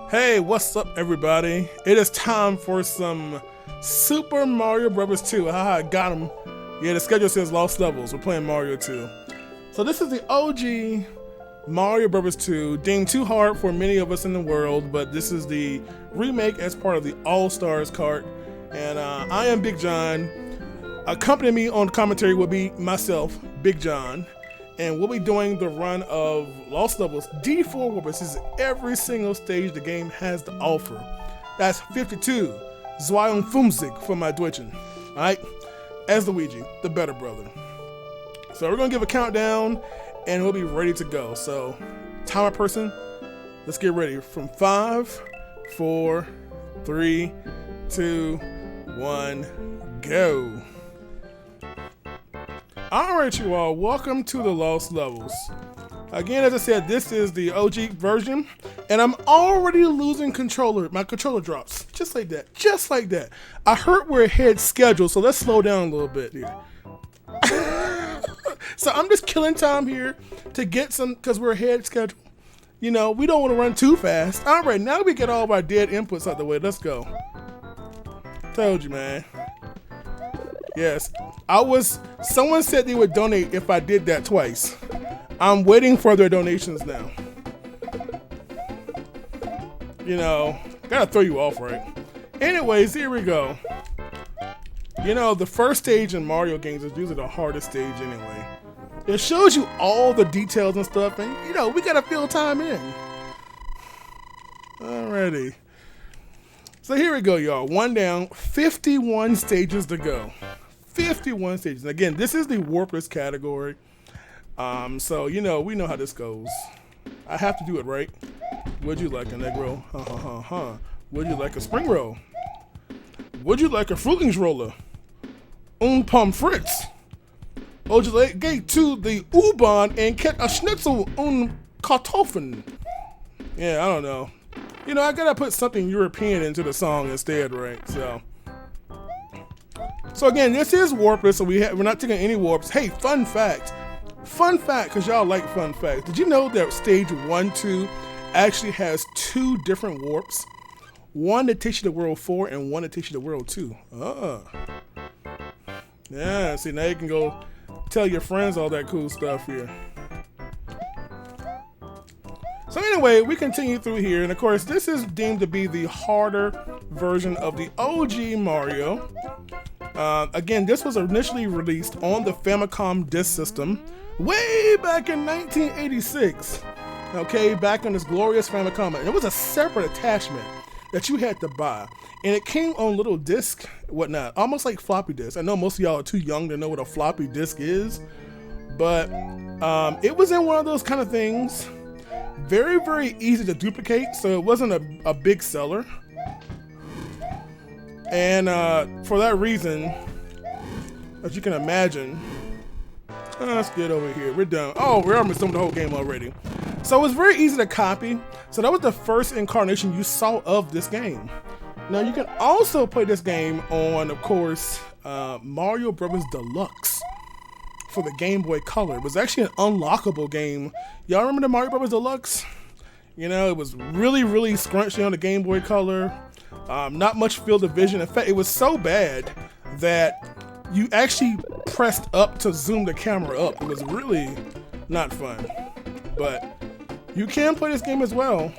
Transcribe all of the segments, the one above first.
Hey, what's up everybody? It is time for some Super Mario Bros. 2. Haha, got him. Yeah, the schedule says Lost Levels. We're playing Mario 2. So this is the OG Mario Bros. 2, deemed too hard for many of us in the world, but this is the remake as part of the All-Stars cart. And I am BigJon. Accompanying me on commentary will be myself, BigJon. And we'll be doing the run of Lost Levels D-4 Warpless. This is every single stage the game has to offer. That's 52. 52 for my Twitching. Alright? As Luigi, the better brother. So we're going to give a countdown and we'll be ready to go. So, timer person, let's get ready. From 5, 4, 3, 2, 1, go. Alright you all, welcome to the Lost Levels. Again, as I said, this is the OG version, and I'm already losing controller. My controller drops, just like that, just like that. I heard we're ahead schedule, so let's slow down a little bit here. So I'm just killing time here to get some, because we're ahead schedule. You know, we don't want to run too fast. Alright, now we get all of our dead inputs out the way, let's go. Told you, man. Yes, someone said they would donate if I did that twice. I'm waiting for their donations now. You know, gotta throw you off, right? Anyways, here we go. You know, the first stage in Mario games is usually the hardest stage anyway. It shows you all the details and stuff, and you know, we gotta fill time in. Alrighty. So here we go, y'all. One down, 51 stages to go. 51 stages. Again, this is the Warpless category. So, you know, we know how this goes. I have to do it right. Would you like an egg roll? Would you like a spring roll? Would you like a Fruitlings roller? Pommes frites. Would you like to the U-Bahn and get a schnitzel Kartoffeln? Yeah, I don't know. You know, I gotta put something European into the song instead, right? So again, this is Warpless, so we're not taking any warps. Hey, fun fact, because y'all like fun facts. Did you know that stage 1, 2 actually has 2 different warps? One that takes you to World 4 and one that takes you to World 2. Yeah, see, now you can go tell your friends all that cool stuff here. So anyway, we continue through here, and of course, this is deemed to be the harder version of the OG Mario. Again, this was initially released on the Famicom disk system way back in 1986. Okay, back on this glorious Famicom. And it was a separate attachment that you had to buy. And it came on little disc, whatnot, almost like floppy disk. I know most of y'all are too young to know what a floppy disk is, but it was in one of those kind of things. Very, very easy to duplicate, so it wasn't a big seller. And for that reason, as you can imagine, let's get over here. We're done. Oh, we're almost done with the whole game already. So it was very easy to copy. So that was the first incarnation you saw of this game. Now you can also play this game on, of course, Mario Bros. Deluxe for the Game Boy Color. It was actually an unlockable game. Y'all remember the Mario Bros. Deluxe? You know, it was really, really scrunchy on the Game Boy Color. Not much field of vision. In fact, it was so bad that you actually pressed up to zoom the camera up. It was really not fun. But you can play this game as well.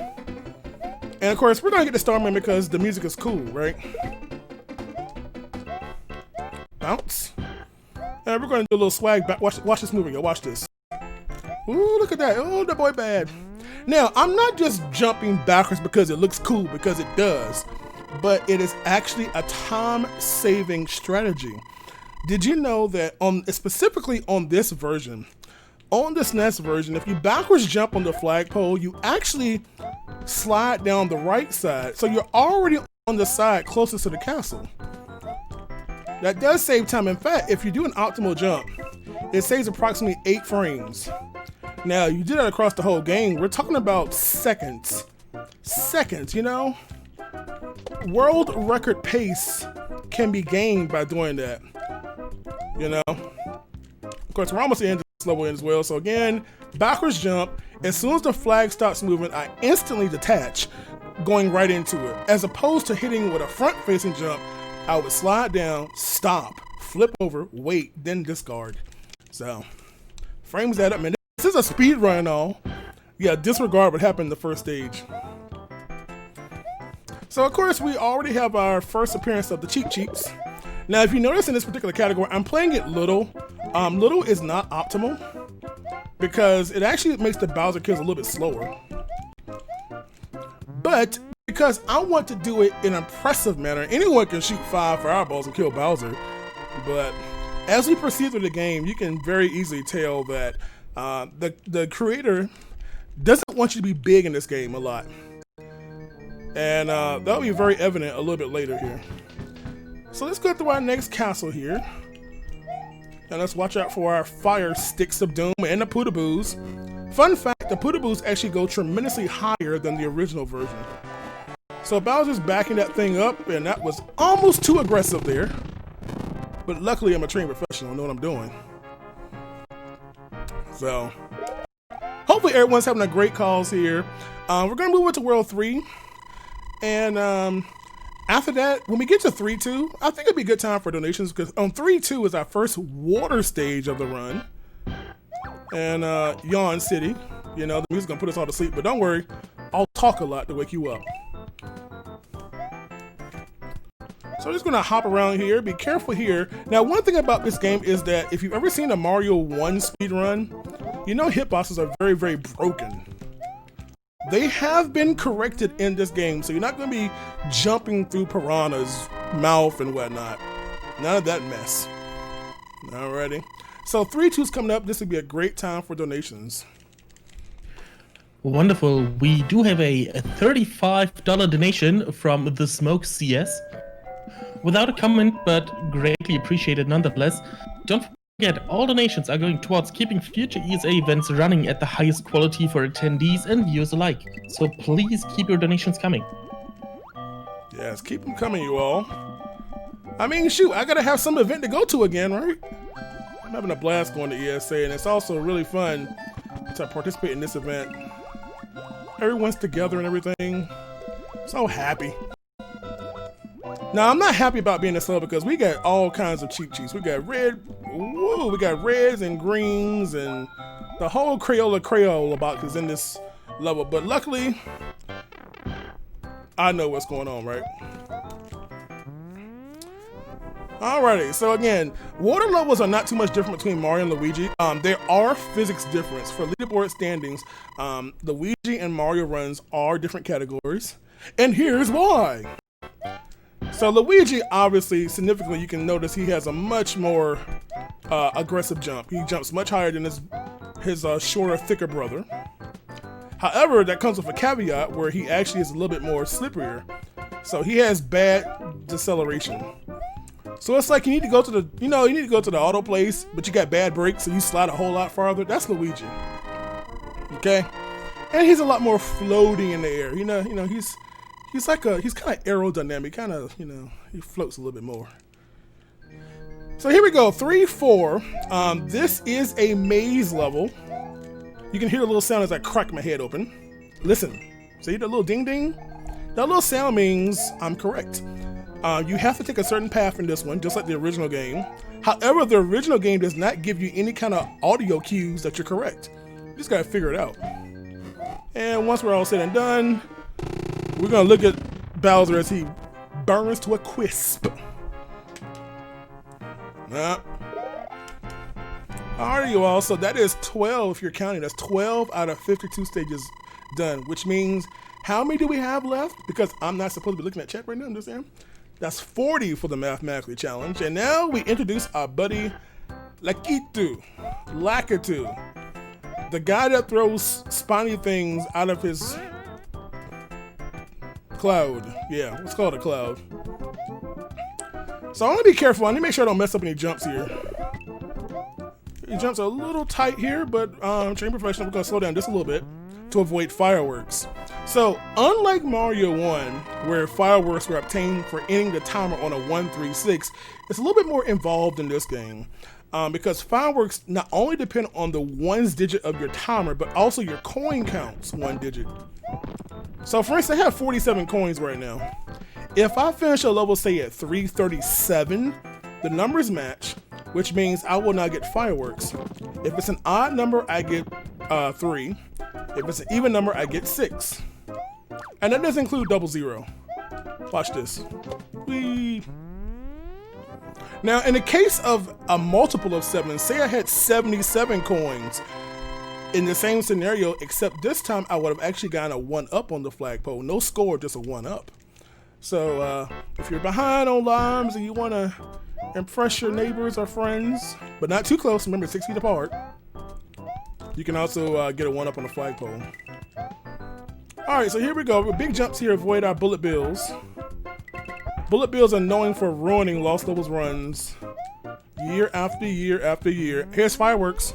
And of course, we're gonna get the Starman because the music is cool, right? Bounce. And we're gonna do a little swag back. Watch this movie, yo. Watch this. Ooh, look at that. Oh, that boy bad. Now, I'm not just jumping backwards because it looks cool, because it does. But it is actually a time-saving strategy. Did you know that specifically on this version, on this NES version, if you backwards jump on the flagpole, you actually slide down the right side. So you're already on the side closest to the castle. That does save time. In fact, if you do an optimal jump, it saves approximately 8 frames. Now, you did that across the whole game. We're talking about seconds. Seconds, you know? World record pace can be gained by doing that. You know? Of course, we're almost at the end of this level as well. So again, backwards jump. As soon as the flag stops moving, I instantly detach. going right into it. As opposed to hitting with a front-facing jump, I would slide down, stop, flip over, wait, then discard. So, frames that up, man. This is a speed run and all. Yeah, disregard what happened in the first stage. So, of course, we already have our first appearance of the Cheep Cheeps. Now, if you notice in this particular category, I'm playing it little. Little is not optimal because it actually makes the Bowser kills a little bit slower. But because I want to do it in an impressive manner, anyone can shoot 5 fireballs and kill Bowser. But as we proceed through the game, you can very easily tell that the creator doesn't want you to be big in this game a lot. And that'll be very evident a little bit later here. So let's go through our next castle here. And let's watch out for our fire sticks of doom and the Pootaboos. Fun fact, the Pootaboos actually go tremendously higher than the original version. So Bowser's backing that thing up, and that was almost too aggressive there. But luckily I'm a trained professional, I know what I'm doing. So, hopefully everyone's having a great cause here. We're gonna move into World 3. And after that, when we get to 3-2, I think it'd be a good time for donations because on 3-2 is our first water stage of the run. And Yawn City, you know, the music's gonna put us all to sleep, but don't worry, I'll talk a lot to wake you up. So I'm just gonna hop around here, be careful here. Now, one thing about this game is that if you've ever seen a Mario 1 speedrun, you know hitboxes are very, very broken. They have been corrected in this game, so you're not gonna be jumping through Piranha's mouth and whatnot. None of that mess. Alrighty. So 3-2's coming up. This would be a great time for donations. Wonderful. We do have a $35 donation from the Smoke CS. Without a comment, but greatly appreciated nonetheless. Don't forget, all donations are going towards keeping future ESA events running at the highest quality for attendees and viewers alike. So please keep your donations coming. Yes, keep them coming, you all. I mean, shoot, I gotta have some event to go to again, right? I'm having a blast going to ESA, and it's also really fun to participate in this event. Everyone's together and everything. So happy. Now, I'm not happy about being this level because we got all kinds of cheap cheats. We got red, whoa, we got reds and greens and the whole Crayola box is in this level. But luckily, I know what's going on, right? Alrighty, so again, water levels are not too much different between Mario and Luigi. There are physics difference. For leaderboard standings, Luigi and Mario runs are different categories. And here's why. So Luigi, obviously, significantly, you can notice he has a much more aggressive jump. He jumps much higher than his shorter, thicker brother. However, that comes with a caveat where he actually is a little bit more slipperier. So he has bad deceleration. So it's like you need to go to the, you need to go to the auto place, but you got bad brakes, so you slide a whole lot farther. That's Luigi. Okay? And he's a lot more floating in the air. He's kind of aerodynamic, kind of, he floats a little bit more. So here we go, 3-4. This is a maze level. You can hear a little sound as I crack my head open. Listen, see the little ding ding? That little sound means I'm correct. You have to take a certain path in this one, just like the original game. However, the original game does not give you any kind of audio cues that you're correct. You just gotta figure it out. And once we're all said and done, we're gonna look at Bowser as he burns to a crisp. Alright, you all, so that is 12 if you're counting. That's 12 out of 52 stages done, which means how many do we have left? Because I'm not supposed to be looking at chat right now, I'm just saying. That's 40 for the mathematically challenge. And now we introduce our buddy Lakitu, the guy that throws spiny things out of his cloud. Yeah, let's call it a cloud. So I want to be careful. I need to make sure I don't mess up any jumps here. He jumps a little tight here, but trained professional, we're going to slow down just a little bit to avoid fireworks. So unlike Mario 1, where fireworks were obtained for ending the timer on a 1-3-6, it's a little bit more involved in this game. Because fireworks not only depend on the ones digit of your timer, but also your coin counts one digit. So for instance, I have 47 coins right now. If I finish a level, say at 337, the numbers match, which means I will not get fireworks. If it's an odd number, I get 3. If it's an even number, I get 6. And that doesn't include 00. Watch this. Whee. Now, in the case of a multiple of 7, say I had 77 coins in the same scenario, except this time I would have actually gotten a 1-up on the flagpole. No score, just a 1-up. So if you're behind on limes and you want to impress your neighbors or friends, but not too close, remember 6 feet apart, you can also get a 1-up on the flagpole. Alright, so here we go. With big jumps here, avoid our bullet bills. Bullet bills are known for ruining Lost Levels runs year after year after year. Here's fireworks.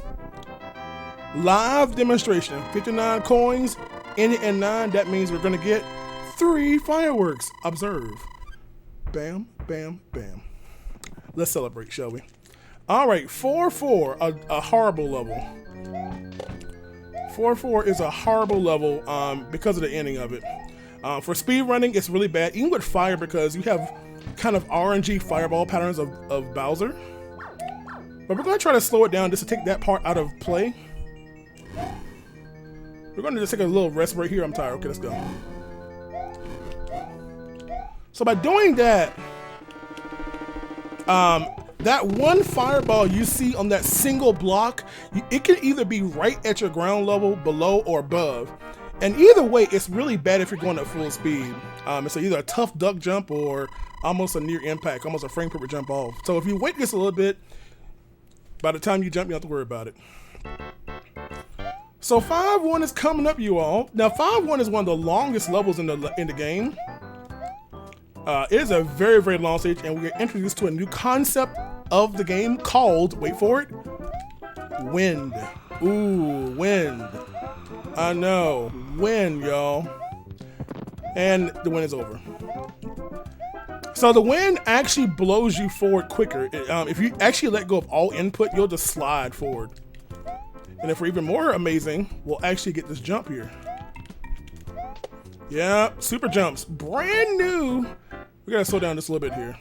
Live demonstration. 59 coins, in it and 9. That means we're going to get 3 fireworks. Observe. Bam, bam, bam. Let's celebrate, shall we? Alright, 4-4, a horrible level. 4-4 is a horrible level because of the ending of it. For speed running, it's really bad, even with fire, because you have kind of RNG fireball patterns of Bowser. But we're going to try to slow it down just to take that part out of play. We're going to just take a little rest break here. I'm tired. Okay, let's go. So by doing that, that one fireball you see on that single block, it can either be right at your ground level, below, or above. And either way, it's really bad if you're going at full speed. It's either a tough duck jump or almost a near impact, almost a frame per jump off. So if you wait just a little bit, by the time you jump, you don't have to worry about it. So 5-1 is coming up, you all. Now 5-1 is one of the longest levels in the game. It is a very, very long stage, and we are introduced to a new concept of the game called, wait for it, wind. Ooh, wind. I know, wind, y'all. And the wind is over. So the wind actually blows you forward quicker. If you actually let go of all input, you'll just slide forward. And if we're even more amazing, we'll actually get this jump here. Yeah, super jumps, brand new. We gotta slow down just a little bit here.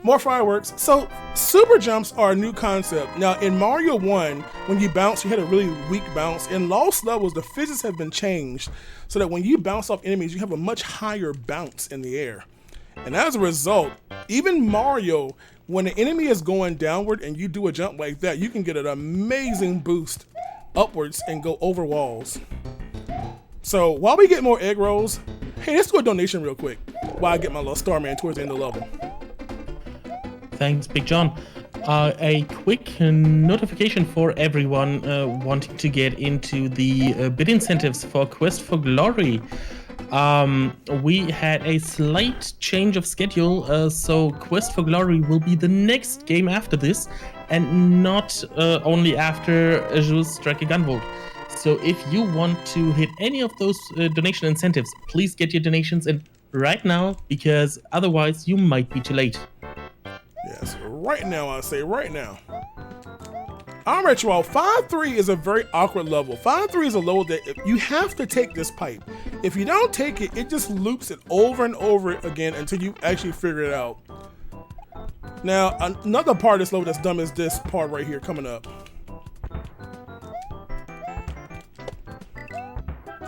More fireworks. So super jumps are a new concept. Now in Mario 1, when you bounce, you had a really weak bounce. In Lost Levels, the physics have been changed so that when you bounce off enemies, you have a much higher bounce in the air. And as a result, even Mario, when the enemy is going downward and you do a jump like that, you can get an amazing boost upwards and go over walls. So while we get more egg rolls, hey, let's do a donation real quick while I get my little Starman towards the end of the level. Thanks, BigJon. A quick notification for everyone wanting to get into the bid incentives for Quest for Glory. We had a slight change of schedule, so Quest for Glory will be the next game after this, and not only after Jules Strike a Gunvolt. So if you want to hit any of those donation incentives, please get your donations in right now, because otherwise you might be too late. Yes, right now, I say right now. All right, you all, 5-3 is a very awkward level. 5-3 is a level that you have to take this pipe. If you don't take it, it just loops it over and over again until you actually figure it out. Now, another part of this level that's dumb is this part right here coming up.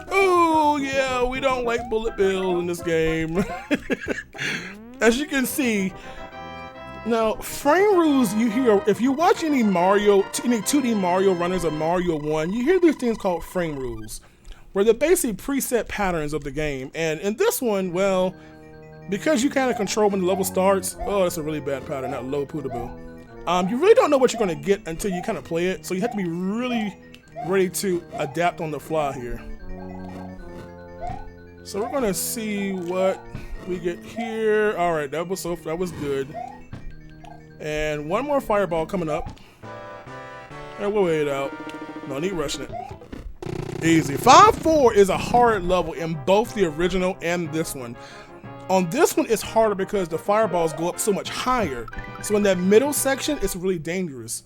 Oh, yeah, we don't like bullet bills in this game. As you can see, now, frame rules you hear, if you watch any 2D Mario runners or Mario 1, you hear these things called frame rules, where they're basically preset patterns of the game. And in this one, well, because you kind of control when the level starts, oh, that's a really bad pattern, not low poodaboo. You really don't know what you're going to get until you kind of play it, so you have to be really ready to adapt on the fly here. So we're going to see what we get here. All right, that was good. And one more fireball coming up. And we'll wait it out. No need rushing it. Easy. 5-4 is a hard level in both the original and this one. On this one, it's harder because the fireballs go up so much higher. So in that middle section, it's really dangerous.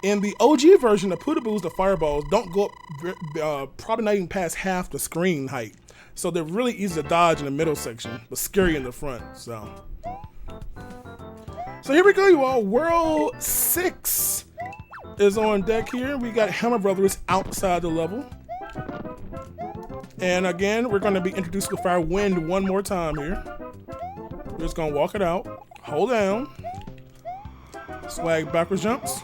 In the OG version, the Pootaboos, the fireballs, don't go up probably not even past half the screen height. So they're really easy to dodge in the middle section, but scary in the front. So here we go, you all. World 6 is on deck here. We got Hammer Brothers outside the level. And again, we're going to be introduced to Fire Wind one more time here. We're just going to walk it out. Hold down. Swag backwards jumps.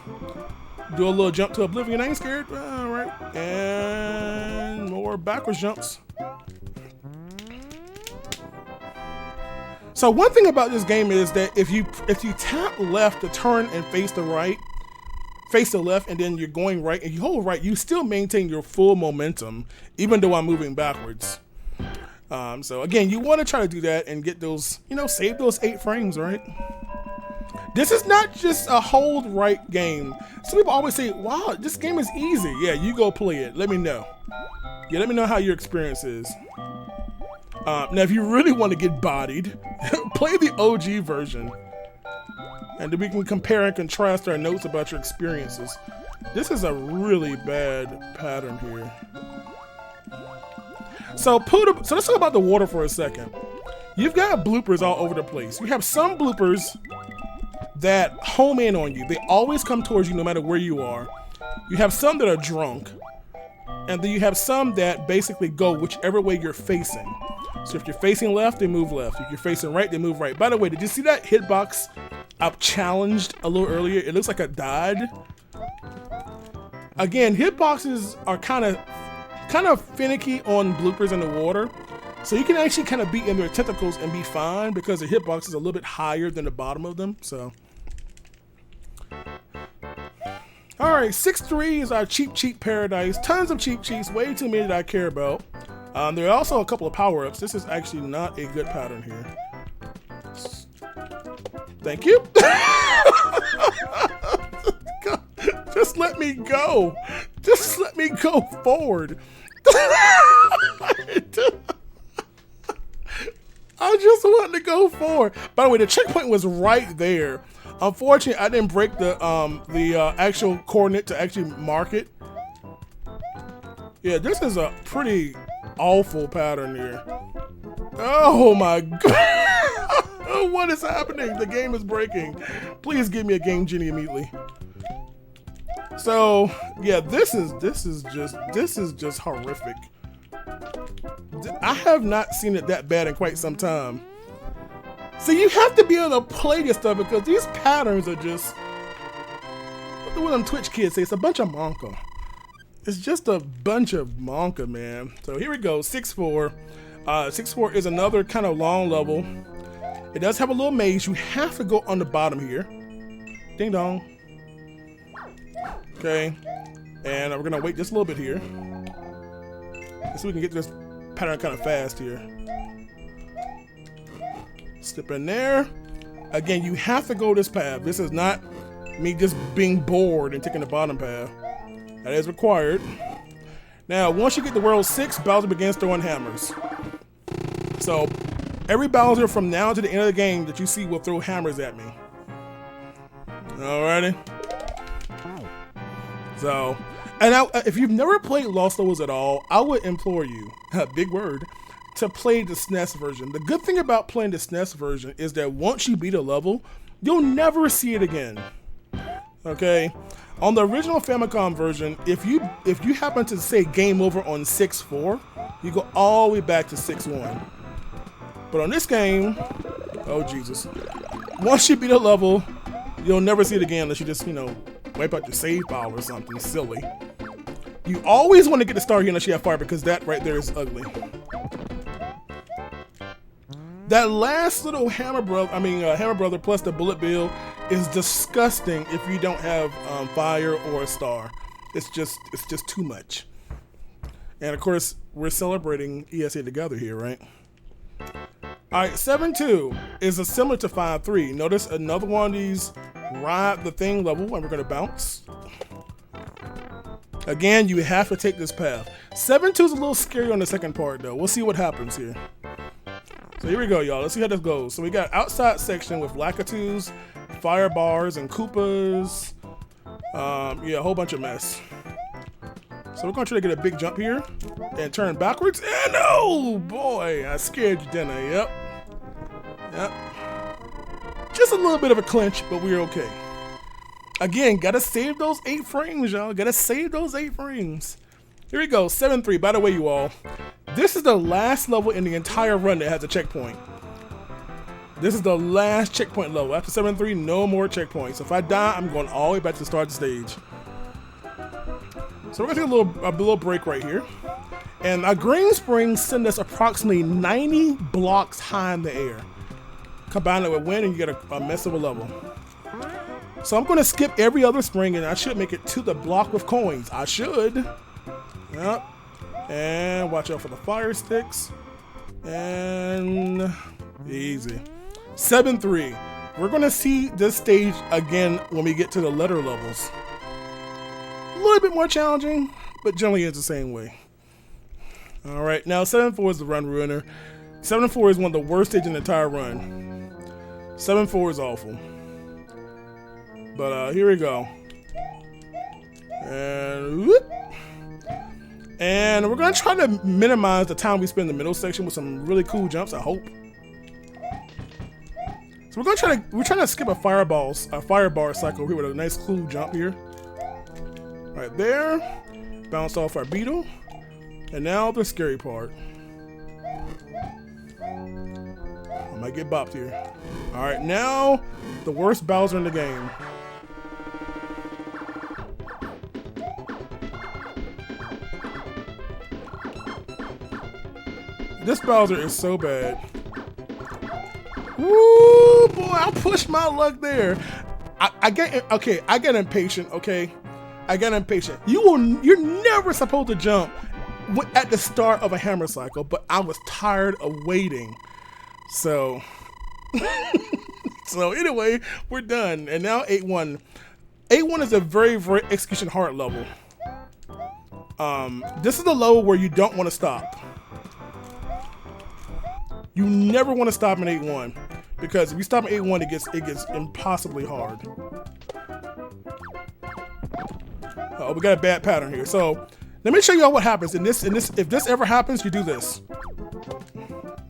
Do a little jump to oblivion. I ain't scared. All right. And more backwards jumps. So one thing about this game is that if you tap left to turn and face the right, face the left, and then you're going right and you hold right, you still maintain your full momentum, even though I'm moving backwards. So again, you want to try to do that and get those, save those 8 frames, right? This is not just a hold right game. Some people always say, wow, this game is easy. Yeah, you go play it. Let me know. Yeah, let me know how your experience is. Now, if you really want to get bodied, play the OG version. And then we can compare and contrast our notes about your experiences. This is a really bad pattern here. So let's talk about the water for a second. You've got bloopers all over the place. You have some bloopers that home in on you. They always come towards you no matter where you are. You have some that are drunk. And then you have some that basically go whichever way you're facing. So if you're facing left, they move left. If you're facing right, they move right. By the way, did you see that hitbox I've challenged a little earlier? It looks like it died. Again, hitboxes are kind of finicky on bloopers in the water. So you can actually kind of be in their tentacles and be fine because the hitbox is a little bit higher than the bottom of them. So, all right, 6-3 is our cheap paradise. Tons of cheap cheats, way too many that I care about. There are also a couple of power-ups. This is actually not a good pattern here. Thank you. Just let me go. Just let me go forward. I just wanted to go forward. By the way, the checkpoint was right there. Unfortunately, I didn't break the actual coordinate to actually mark it. Yeah, this is a pretty awful pattern here. Oh my god. What is happening? The game is breaking. Please give me a Game Genie immediately. So yeah, this is just horrific. I have not seen it that bad in quite some time. So you have to be able to play this stuff because these patterns are just, what do them Twitch kids say? It's a bunch of monka. It's just a bunch of monka, man. So here we go, 6-4. 6-4 is another kind of long level. It does have a little maze. You have to go on the bottom here. Ding dong. Okay, and we're gonna wait just a little bit here. Let's see if we can get this pattern kind of fast here. Step in there. Again, you have to go this path. This is not me just being bored and taking the bottom path. That is required. Now, once you get to World 6, Bowser begins throwing hammers. So, every Bowser from now to the end of the game that you see will throw hammers at me. Alrighty. So, and if you've never played Lost Levels at all, I would implore you, big word, to play the SNES version. The good thing about playing the SNES version is that once you beat a level, you'll never see it again. Okay? On the original Famicom version, if you happen to say game over on 6-4, you go all the way back to 6-1. But on this game, oh Jesus, once you beat a level, you'll never see it again unless you just, wipe out your save file or something silly. You always want to get the star here unless you have fire because that right there is ugly. That last little Hammer Brother plus the bullet bill is disgusting if you don't have fire or a star. It's just too much. And of course, we're celebrating ESA Together here, right? All right, 7-2 is similar to 5-3. Notice another one of these ride the thing level, and we're gonna bounce. Again, you have to take this path. 7-2 is a little scary on the second part, though. We'll see what happens here. So here we go, y'all. Let's see how this goes. So we got outside section with Lakitus, fire bars, and Koopas. Yeah, a whole bunch of mess. So we're gonna try to get a big jump here and turn backwards. And oh boy, I scared you, didn't I? Yep. Yep. Just a little bit of a clinch, but we're okay. Again, gotta save those 8 frames, y'all. Gotta save those 8 frames. Here we go, 7-3. By the way, you all, this is the last level in the entire run that has a checkpoint. This is the last checkpoint level. After 7-3, no more checkpoints. If I die, I'm going all the way back to the start of the stage. So we're gonna take a little break right here. And our green springs send us approximately 90 blocks high in the air. Combine it with wind and you get a mess of a level. So I'm gonna skip every other spring and I should make it to the block with coins. I should. Yep. And watch out for the fire sticks. And easy. 7-3. We're gonna see this stage again when we get to the letter levels. A little bit more challenging, but generally it's the same way. All right, now 7-4 is the run ruiner. 7-4 is one of the worst stages in the entire run. 7-4 is awful. But here we go. And whoop. And we're gonna try to minimize the time we spend in the middle section with some really cool jumps, I hope. So we're trying to skip a firebar cycle here with a nice cool jump here. Right there. Bounce off our beetle. And now the scary part. I might get bopped here. Alright, now the worst Bowser in the game. This Bowser is so bad. Woo, boy, I pushed my luck there. I get impatient, okay? I get impatient. You're never supposed to jump at the start of a hammer cycle, but I was tired of waiting. So, so anyway, we're done. And now 8-1. 8-1 is a very, very execution hard level. This is the level where you don't want to stop. You never want to stop in 8-1 because if you stop in 8-1, it gets impossibly hard. Oh, we got a bad pattern here. So let me show you all what happens in this. If this ever happens, you do this.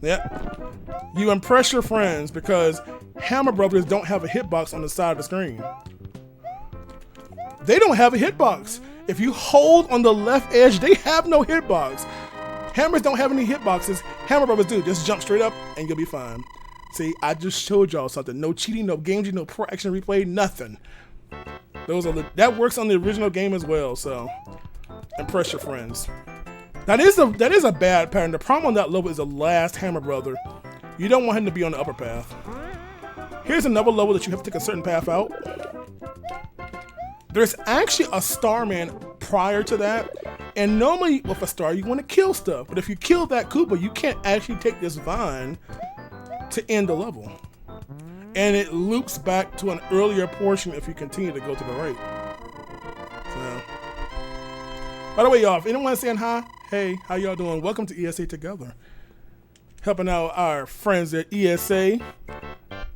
Yep. You impress your friends because Hammer Brothers don't have a hitbox on the side of the screen. They don't have a hitbox. If you hold on the left edge, they have no hitbox. Hammers don't have any hitboxes. Hammer Brothers do. Just jump straight up and you'll be fine. See, I just showed y'all something. No cheating, no game, no pro action replay, nothing. That works on the original game as well. So impress your friends. That is a bad pattern. The problem on that level is the last Hammer Brother. You don't want him to be on the upper path. Here's another level that you have to take a certain path out. There's actually a Starman prior to that. And normally with a star, you want to kill stuff. But if you kill that Koopa, you can't actually take this vine to end the level. And it loops back to an earlier portion if you continue to go to the right. So, by the way, y'all, if anyone saying hi, hey, how y'all doing? Welcome to ESA Together. Helping out our friends at ESA.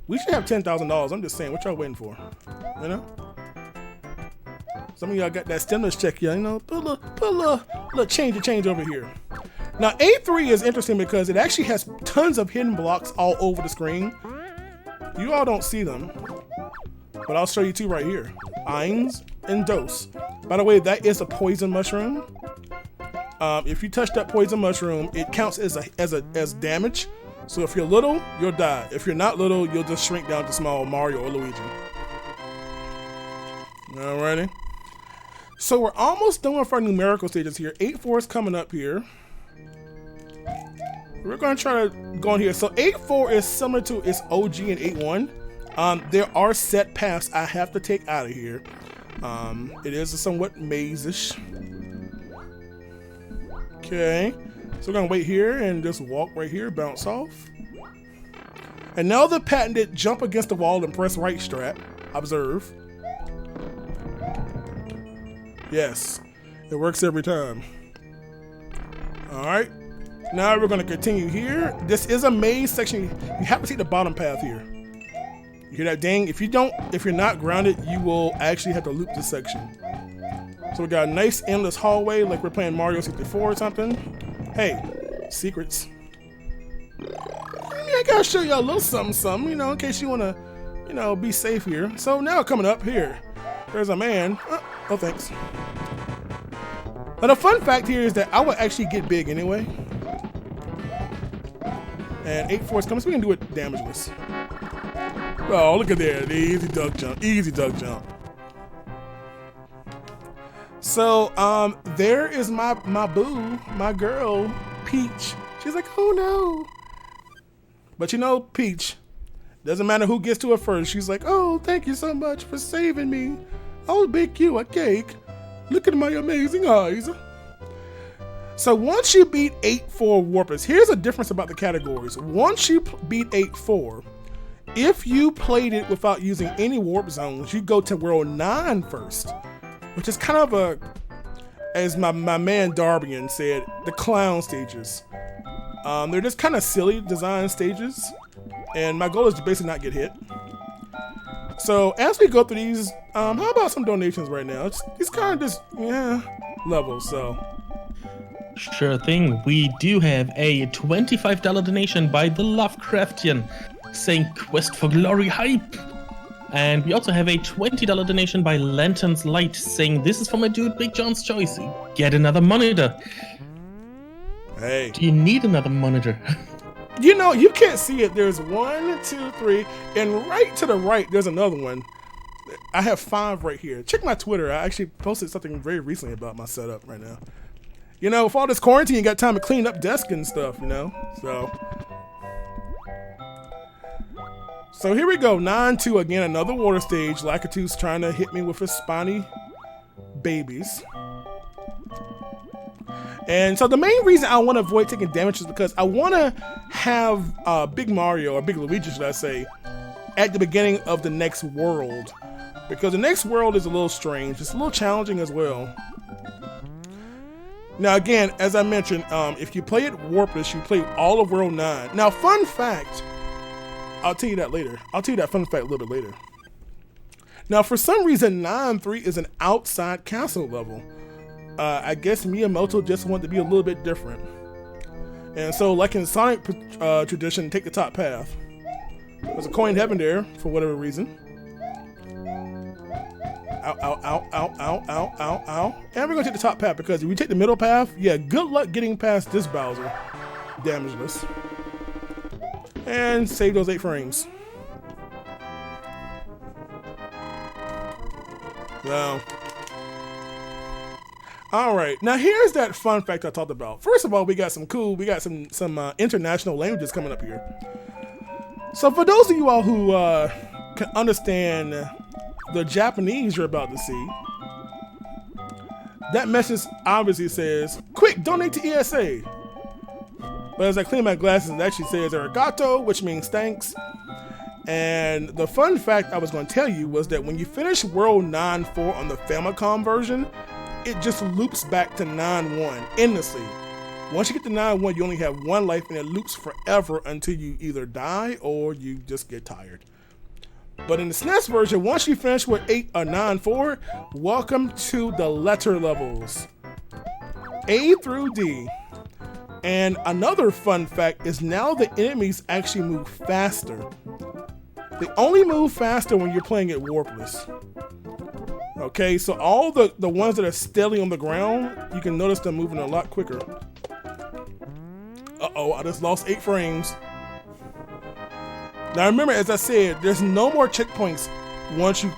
We should have $10,000. I'm just saying, what y'all waiting for? You know? Some of y'all got that stimulus check, you know, put a little change over here. Now, A3 is interesting because it actually has tons of hidden blocks all over the screen. You all don't see them, but I'll show you two right here. Eins and Dos. By the way, that is a poison mushroom. If you touch that poison mushroom, it counts as damage. So if you're little, you'll die. If you're not little, you'll just shrink down to small Mario or Luigi. Alrighty. So we're almost done with our numerical stages here. 8-4 is coming up here. We're going to try to go in here. So 8-4 is similar to its OG in 8-1. There are set paths I have to take out of here. It is somewhat maze-ish. Okay. So we're going to wait here and just walk right here, bounce off. And now the patented jump against the wall and press right strap. Observe. Yes, it works every time. All right, now we're gonna continue here. This is a maze section. You have to take the bottom path here. You hear that ding? If you're not grounded, you will actually have to loop this section. So we got a nice endless hallway like we're playing Mario 64 or something. Hey, secrets. I gotta show y'all a little something, you know, in case you wanna, you know, be safe here. So now coming up here, there's a man. Oh, thanks. Now the fun fact here is that I would actually get big anyway. And 8-4 is coming, so we can do it damageless. Oh, look at there, the easy duck jump, easy duck jump. So, there is my boo, my girl, Peach. She's like, oh no. But you know, Peach, doesn't matter who gets to her first. She's like, oh, thank you so much for saving me. I'll bake you a cake. Look at my amazing eyes. So once you beat 8-4 Warpless, here's a difference about the categories. Once you beat 8-4, if you played it without using any warp zones, you go to World 9 first, which is kind of a, as my man Darbian said, the clown stages. They're just kind of silly design stages, and my goal is to basically not get hit. So as we go through these, how about some donations right now? It's kind of just, yeah, levels, so. Sure thing. We do have a $25 donation by the Lovecraftian saying Quest for Glory Hype. And we also have a $20 donation by Lantern's Light saying this is for my dude BigJon's Choice. Get another monitor. Hey. Do you need another monitor? You know, you can't see it. There's 1, 2, 3, and right to the right, there's another one. I have 5 right here. Check my Twitter. I actually posted something very recently about my setup right now. You know, with all this quarantine, you got time to clean up desk and stuff, you know? So here we go. 9-2 again, another water stage. Lakitu's trying to hit me with his spiny babies. And so the main reason I want to avoid taking damage is because I want to have Big Mario, or Big Luigi should I say, at the beginning of the next world. Because the next world is a little strange. It's a little challenging as well. Now again, as I mentioned, if you play it Warpless, you play all of World 9. Now fun fact, I'll tell you that later. I'll tell you that fun fact a little bit later. Now for some reason, 9-3 is an outside castle level. I guess Miyamoto just wanted to be a little bit different. And so like in Sonic tradition, take the top path. There's a coin heaven there for whatever reason. Ow, ow, ow, ow, ow, ow, ow, ow. And we're gonna take the top path because if we take the middle path, yeah, good luck getting past this Bowser. Damageless. And save those 8 frames. Now. Alright, now here's that fun fact I talked about. First of all, we got some international languages coming up here. So for those of you all who can understand the Japanese you're about to see, that message obviously says, quick, donate to ESA. But as I clean my glasses, it actually says arigato, which means thanks. And the fun fact I was going to tell you was that when you finish World 9-4 on the Famicom version, it just loops back to 9-1 endlessly. Once you get to 9-1, you only have 1 life, and it loops forever until you either die or you just get tired. But in the SNES version, once you finish with 9-4, welcome to the letter levels. A through D. And another fun fact is now the enemies actually move faster. They only move faster when you're playing it Warpless. Okay, so all the ones that are steadily on the ground, you can notice them moving a lot quicker. Uh-oh, I just lost 8 frames. Now remember, as I said, there's no more checkpoints once you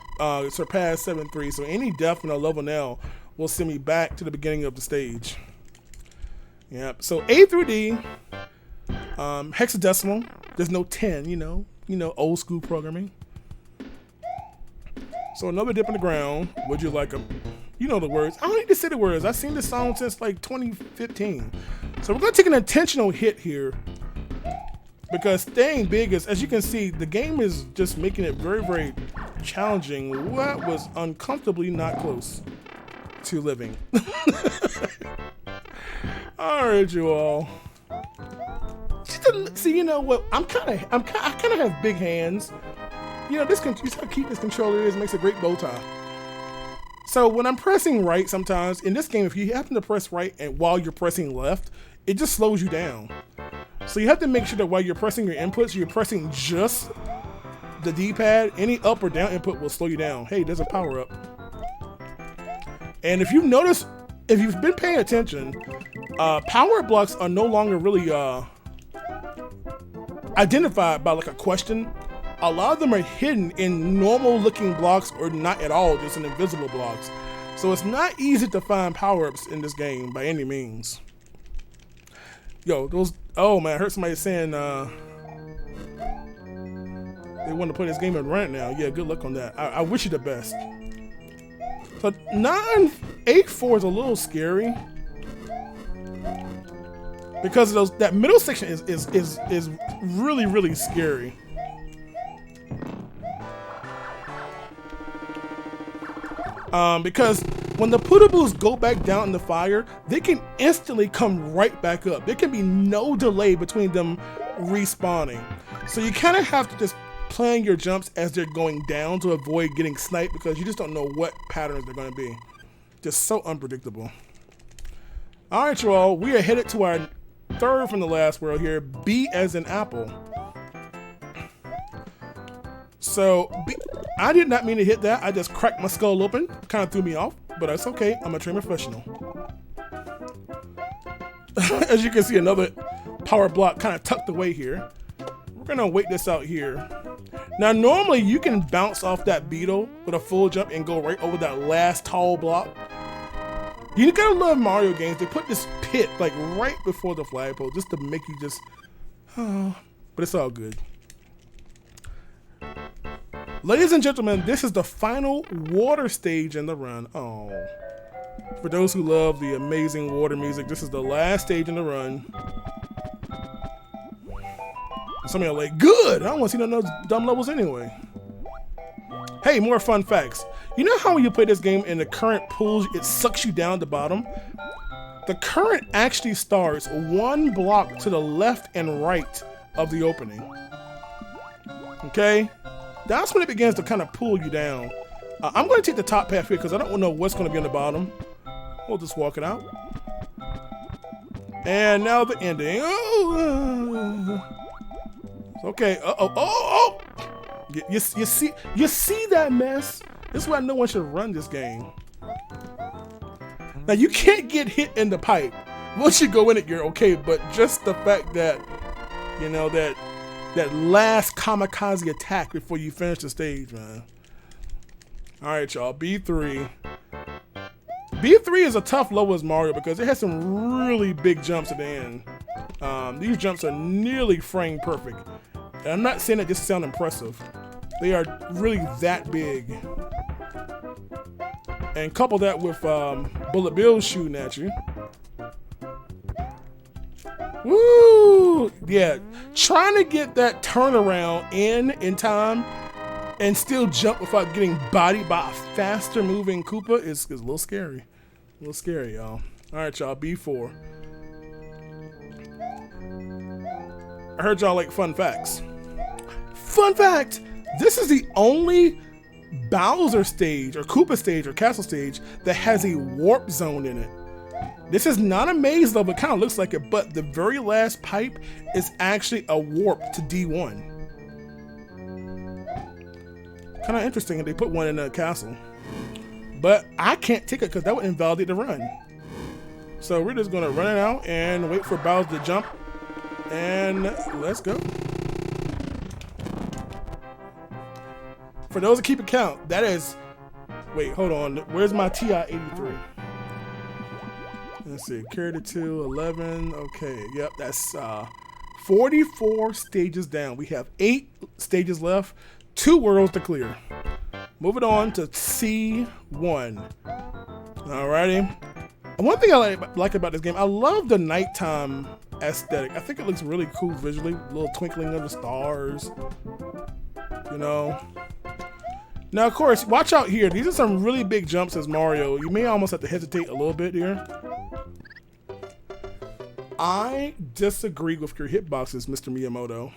surpass 7-3, so any death in a level now will send me back to the beginning of the stage. Yep, so A through D, hexadecimal, there's no 10, you know, old school programming. So another dip in the ground, would you like them? You know the words. I don't need to say the words. I've seen this song since like 2015. So we're gonna take an intentional hit here because staying big is, as you can see, the game is just making it very, very challenging. That was uncomfortably not close to living. All right, you all. See, you know what? I kind of have big hands. you know, you see how cute this controller is. It makes a great bow tie. So when I'm pressing right, sometimes in this game, if you happen to press right and while you're pressing left, it just slows you down. So you have to make sure that while you're pressing your inputs, you're pressing just the D-pad. Any up or down input will slow you down. Hey, there's a power up. And if you've noticed, if you've been paying attention, power blocks are no longer really identified by like a question. A lot of them are hidden in normal looking blocks or not at all, just in invisible blocks. So it's not easy to find power-ups in this game by any means. Yo, those, oh man, I heard somebody saying they want to play this game and run it now. Yeah, good luck on that. I wish you the best. So 984 is a little scary because of those, that middle section is really, really scary. Because when the Pootaboos go back down in the fire, they can instantly come right back up. There can be no delay between them respawning. So you kind of have to just plan your jumps as they're going down to avoid getting sniped because you just don't know what patterns they're going to be. Just so unpredictable. All right, y'all, we are headed to our third from the last world here, B as in apple. So, I did not mean to hit that. I just cracked my skull open. Kind of threw me off, but that's okay. I'm a trained professional. As you can see, another power block kind of tucked away here. We're gonna wait this out here. Now, normally you can bounce off that beetle with a full jump and go right over that last tall block. You gotta love Mario games. They put this pit like right before the flagpole just to make you just, but it's all good. Ladies and gentlemen, this is the final water stage in the run. Oh, for those who love the amazing water music, this is the last stage in the run. Some of you are like, good, I don't want to see none of those dumb levels anyway. Hey, more fun facts. You know how when you play this game and the current pulls, it sucks you down the bottom? The current actually starts one block to the left and right of the opening. Okay? That's when it begins to kind of pull you down. I'm going to take the top path here because I don't know what's going to be on the bottom. We'll just walk it out. And now the ending. Okay. You see that mess? This is why no one should run this game. Now you can't get hit in the pipe. Once you go in it, you're okay. But just the fact that, you know, that last kamikaze attack before you finish the stage, man. All right, y'all, B3. B3 is a tough level as Mario because it has some really big jumps at the end. These jumps are nearly frame perfect. And I'm not saying that just to sound impressive. They are really that big. And couple that with Bullet Bill shooting at you. Woo! Yeah, trying to get that turnaround in time and still jump without getting bodied by a faster moving Koopa is a little scary. A little scary, y'all. All right, y'all, B4. I heard y'all like fun facts. Fun fact! This is the only Bowser stage or Koopa stage or castle stage that has a warp zone in it. This is not a maze level, it kind of looks like it, but the very last pipe is actually a warp to D1. Kind of interesting that they put one in a castle. But I can't take it because that would invalidate the run. So we're just gonna run it out and wait for Bowser to jump. And let's go. For those that keep a count, that is, wait, hold on. Where's my TI-83? Let's see, carry the 2, 11, okay, yep, that's 44 stages down. We have 8 stages left, 2 worlds to clear. Moving on to C1. Alrighty. One thing I like about this game, I love the nighttime aesthetic. I think it looks really cool visually, a little twinkling of the stars, you know. Now, of course, watch out here. These are some really big jumps as Mario. You may almost have to hesitate a little bit here. I disagree with your hitboxes, Mr. Miyamoto.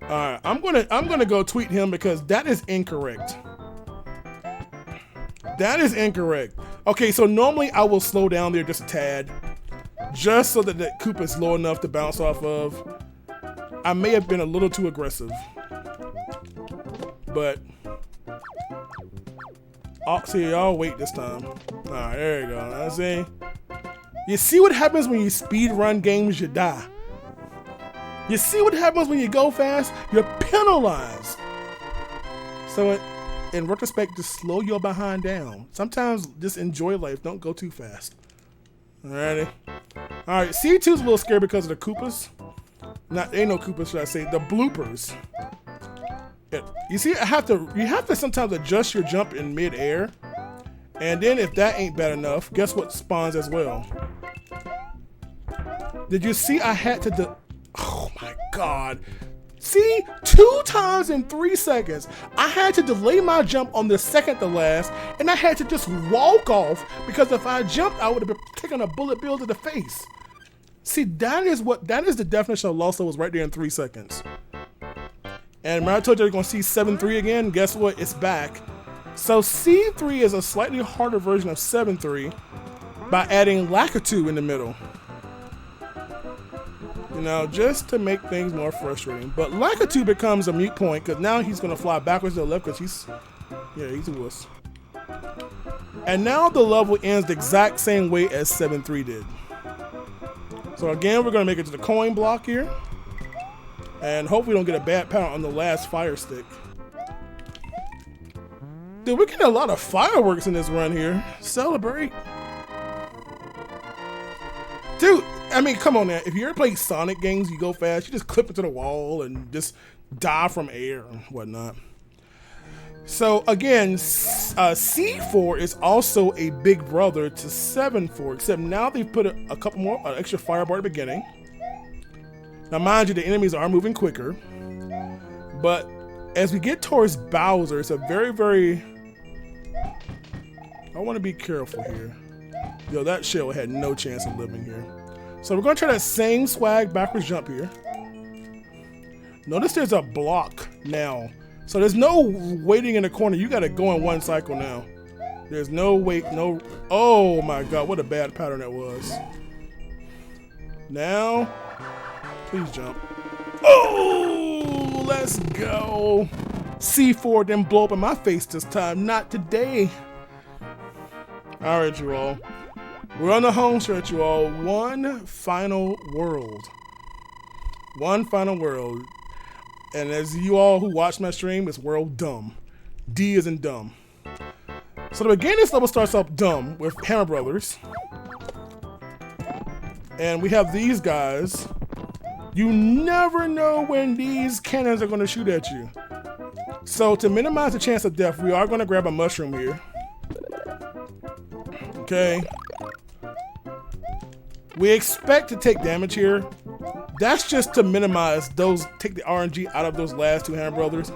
All right, I'm gonna go tweet him because that is incorrect. That is incorrect. Okay, so normally I will slow down there just a tad, just so that the Koopa is low enough to bounce off of. I may have been a little too aggressive, but I'll see. I'll wait this time. All right, there you go. I see. You see what happens when you speed run games? You die. You see what happens when you go fast? You're penalized. So in retrospect, just slow your behind down. Sometimes just enjoy life. Don't go too fast. Alrighty. Alright, C2's a little scary because of the Koopas. Ain't no Koopas, should I say, the bloopers. You see, you have to sometimes adjust your jump in mid-air. And then if that ain't bad enough, guess what spawns as well? Did you see I had to oh my God. See, 2 times in 3 seconds, I had to delay my jump on the second to last, and I had to just walk off because if I jumped, I would have been taking a bullet bill to the face. See, that is the definition of lost levels right there in 3 seconds. And when I told you you're gonna see 7-3 again, guess what? It's back. So C3 is a slightly harder version of 7-3 by adding Lakitu in the middle. You know, just to make things more frustrating. But Lakitu becomes a mute point because now he's gonna fly backwards to the left because he's a wuss. And now the level ends the exact same way as 7-3 did. So again, we're gonna make it to the coin block here. And hope we don't get a bad power on the last fire stick. Dude, we're getting a lot of fireworks in this run here. Celebrate. Dude, I mean, come on now. If you ever play Sonic games, you go fast, you just clip into the wall and just die from air and whatnot. So again, C4 is also a big brother to 7-4, except now they've put a couple more extra firebar at the beginning. Now mind you, the enemies are moving quicker, but as we get towards Bowser, it's a very, I want to be careful here. Yo, that shell had no chance of living here. So we're going to try that same swag backwards jump here. Notice there's a block now. So there's no waiting in the corner. You got to go in one cycle now. There's no wait, no. Oh my God, what a bad pattern that was. Now, please jump. Oh, let's go. C4 didn't blow up in my face this time. Not today. All right, you all. We're on the home stretch, you all. One final world. One final world. And as you all who watch my stream, it's world dumb. D is in dumb. So the beginning of this level starts off dumb with Hammer Brothers. And we have these guys. You never know when these cannons are going to shoot at you. So to minimize the chance of death, we are going to grab a mushroom here. Okay. We expect to take damage here. That's just to minimize those, take the RNG out of those last 2 Hammer Brothers.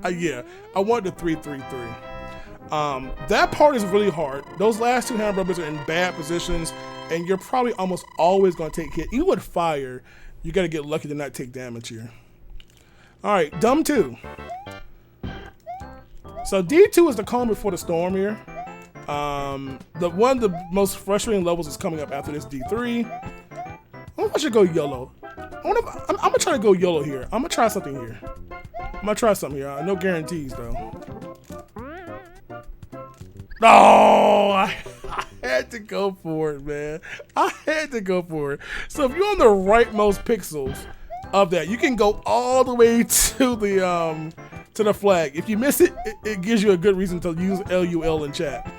Yeah, I want the 3-3-3. That part is really hard. Those last 2 Hammer Brothers are in bad positions, and you're probably almost always going to take hit. Even with fire, you got to get lucky to not take damage here. All right, Dumb 2. So D2 is the calm before the storm here. One of the most frustrating levels is coming up after this D3. I wonder if I should go YOLO. I'm gonna try to go YOLO here. I'm gonna try something here. No guarantees though. No, I had to go for it, man. I had to go for it. So if you're on the rightmost pixels of that, you can go all the way to the flag. If you miss it, it gives you a good reason to use LUL in chat.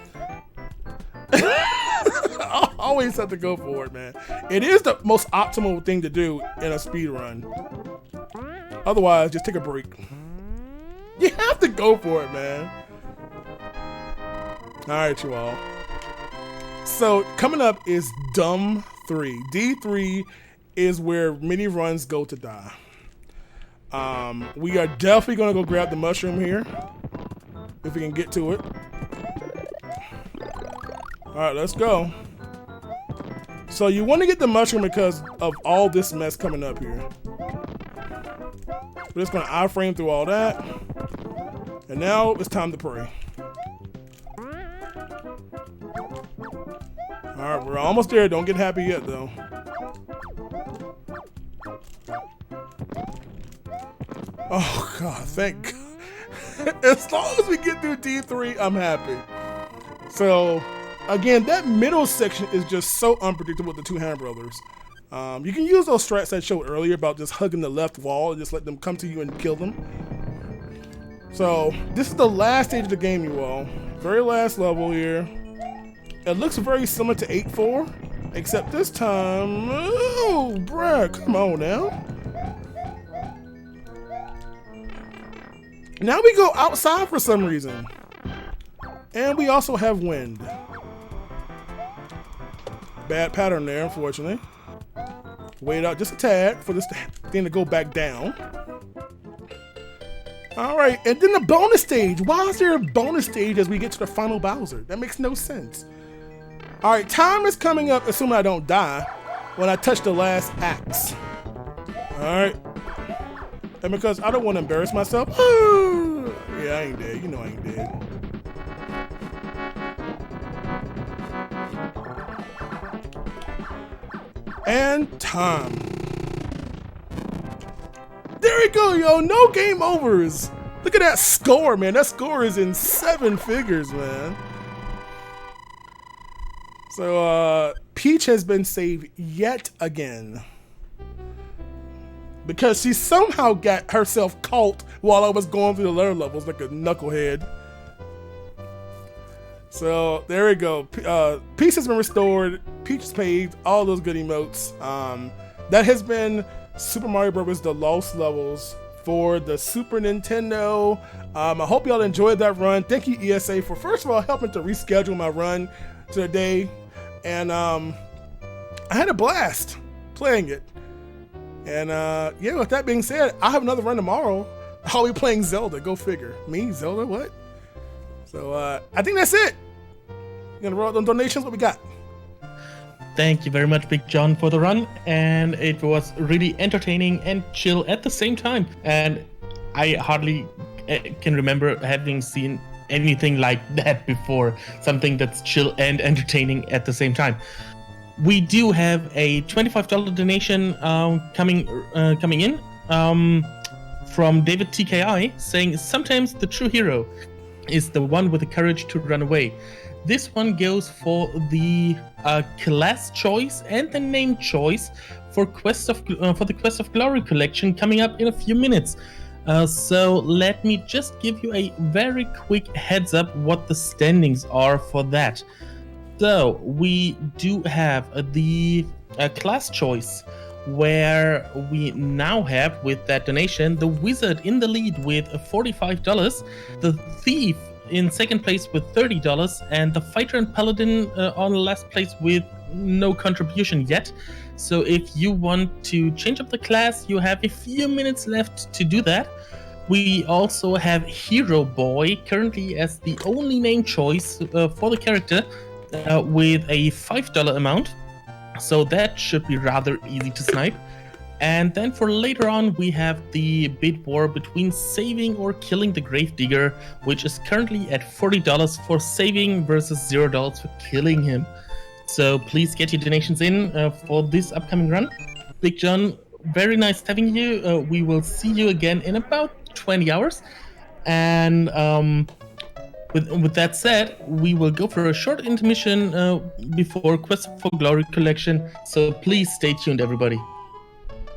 I always have to go for it, man. It is the most optimal thing to do in a speed run. Otherwise, just take a break. You have to go for it, man. All right, you all. So coming up is Dumb 3. D3 is where mini runs go to die. We are definitely gonna go grab the mushroom here if we can get to it. All right, let's go. So you want to get the mushroom because of all this mess coming up here. We're just gonna iframe through all that. And now it's time to pray. All right, we're almost there. Don't get happy yet, though. Oh, God, thank God. As long as we get through D3, I'm happy. So, again, that middle section is just so unpredictable with the two hand brothers. You can use those strats I showed earlier about just hugging the left wall and just let them come to you and kill them. So, this is the last stage of the game, you all. Very last level here. It looks very similar to 8-4, except this time, oh, bruh, come on now. Now we go outside for some reason. And we also have wind. Bad pattern there, unfortunately. Wait out just a tad for this thing to go back down. All right, and then the bonus stage. Why is there a bonus stage as we get to the final Bowser? That makes no sense. All right, time is coming up, assuming I don't die, when I touch the last axe. All right. And because I don't want to embarrass myself, yeah, I ain't dead. You know I ain't dead. And time. There we go, yo. No game overs. Look at that score, man. That score is in 7 figures, man. So, Peach has been saved yet again. Because she somehow got herself caught while I was going through the lower levels like a knucklehead. So, there we go. Peach has been restored. Peach is paved. All those good emotes. That has been Super Mario Bros. The Lost Levels for the Super Nintendo. I hope y'all enjoyed that run. Thank you, ESA, for first of all helping to reschedule my run to the day. And I had a blast playing it. And yeah, with that being said, I have another run tomorrow. I'll be playing Zelda. Go figure. Me, Zelda, what? So I think that's it. You gonna roll out them donations? What we got? Thank you very much, BigJon, for the run. And it was really entertaining and chill at the same time. And I hardly can remember having seen anything like that before. Something that's chill and entertaining at the same time. We do have a $25 donation coming in from David TKI saying, sometimes the true hero is the one with the courage to run away. This one goes for the class choice and the name choice for the Quest of Glory collection coming up in a few minutes. So let me just give you a very quick heads up what the standings are for that. So we do have the class choice, where we now have, with that donation, the Wizard in the lead with $45, the Thief in second place with $30, and the Fighter and Paladin on last place with no contribution yet. So if you want to change up the class, you have a few minutes left to do that. We also have Hero Boy currently as the only name choice for the character with a $5 amount. So that should be rather easy to snipe. And then for later on, we have the bid war between saving or killing the Gravedigger, which is currently at $40 for saving versus $0 for killing him. So please get your donations in for this upcoming run. BigJon, very nice having you. We will see you again in about 20 hours. And with that said, we will go for a short intermission before Quest for Glory collection. So please stay tuned, everybody.